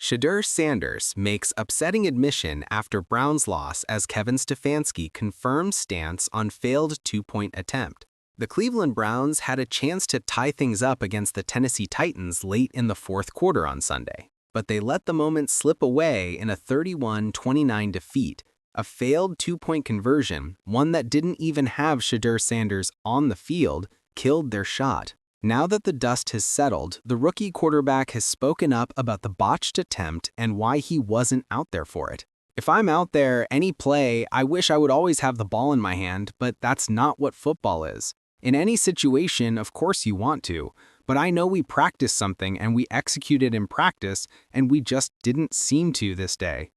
Shedeur Sanders makes upsetting admission after Browns' loss as Kevin Stefanski confirms stance on failed two-point attempt. The Cleveland Browns had a chance to tie things up against the Tennessee Titans late in the fourth quarter on Sunday, but they let the moment slip away in a 31-29 defeat. A failed two-point conversion, one that didn't even have Shedeur Sanders on the field, killed their shot. Now that the dust has settled, the rookie quarterback has spoken up about the botched attempt and why he wasn't out there for it. "If I'm out there any play, I wish I would always have the ball in my hand, but that's not what football is. In any situation, of course you want to, but I know we practiced something and we executed in practice, and we just didn't seem to this day."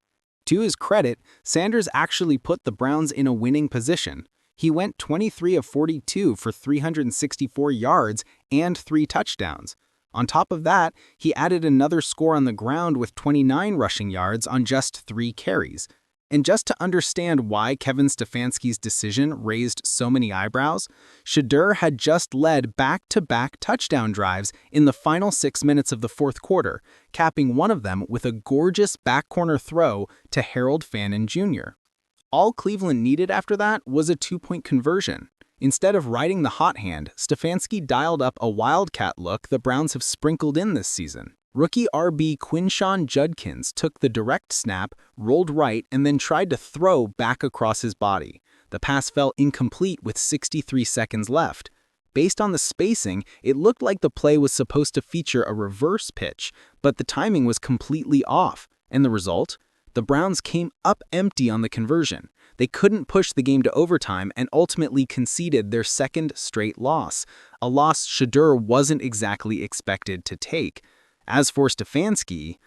To his credit, Sanders actually put the Browns in a winning position. He went 23 of 42 for 364 yards and 3 touchdowns. On top of that, he added another score on the ground with 29 rushing yards on just 3 carries. And just to understand why Kevin Stefanski's decision raised so many eyebrows, Shedeur had just led back-to-back touchdown drives in the final 6 minutes of the fourth quarter, capping one of them with a gorgeous back corner throw to Harold Fannin Jr. All Cleveland needed after that was a two-point conversion. Instead of riding the hot hand, Stefanski dialed up a wildcat look the Browns have sprinkled in this season. Rookie RB Quinshon Judkins took the direct snap, rolled right, and then tried to throw back across his body. The pass fell incomplete with 63 seconds left. Based on the spacing, it looked like the play was supposed to feature a reverse pitch, but the timing was completely off. And the result? The Browns came up empty on the conversion. They couldn't push the game to overtime and ultimately conceded their second straight loss, a loss Shedeur wasn't exactly expected to take. As for Stefanski,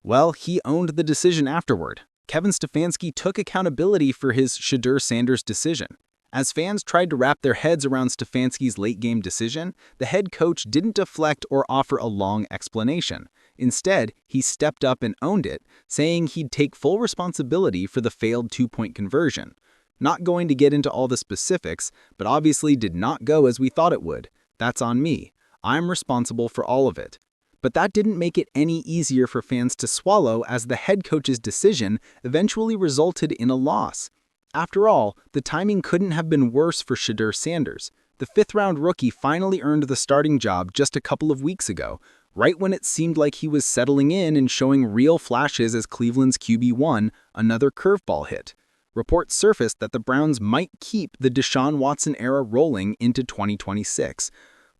well, he owned the decision afterward. Kevin Stefanski took accountability for his Shedeur Sanders decision. As fans tried to wrap their heads around Stefanski's late-game decision, the head coach didn't deflect or offer a long explanation. Instead, he stepped up and owned it, saying he'd take full responsibility for the failed two-point conversion. "Not going to get into all the specifics, but obviously did not go as we thought it would. That's on me. I'm responsible for all of it." But that didn't make it any easier for fans to swallow, as the head coach's decision eventually resulted in a loss. After all, the timing couldn't have been worse for Shedeur Sanders. The fifth-round rookie finally earned the starting job just a couple of weeks ago, right when it seemed like he was settling in and showing real flashes as Cleveland's QB1, another curveball hit. Reports surfaced that the Browns might keep the Deshaun Watson era rolling into 2026.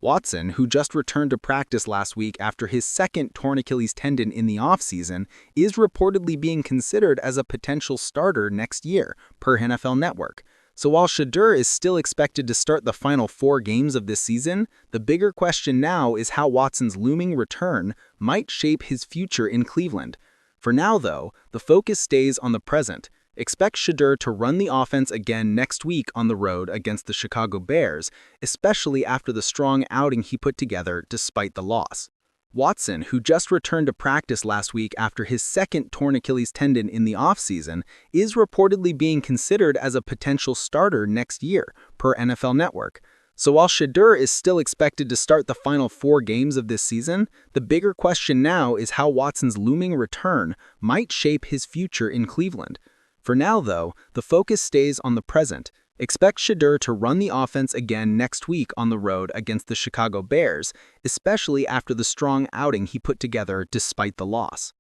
Watson, who just returned to practice last week after his second torn Achilles tendon in the offseason, is reportedly being considered as a potential starter next year, per NFL Network. So while Shedeur is still expected to start the final 4 games of this season, the bigger question now is how Watson's looming return might shape his future in Cleveland. For now, though, the focus stays on the present. Expect Shedeur to run the offense again next week on the road against the Chicago Bears, especially after the strong outing he put together despite the loss. Watson, who just returned to practice last week after his second torn Achilles tendon in the offseason, is reportedly being considered as a potential starter next year, per NFL Network. So while Shedeur is still expected to start the final 4 games of this season, the bigger question now is how Watson's looming return might shape his future in Cleveland. For now, though, the focus stays on the present. Expect Shedeur to run the offense again next week on the road against the Chicago Bears, especially after the strong outing he put together despite the loss.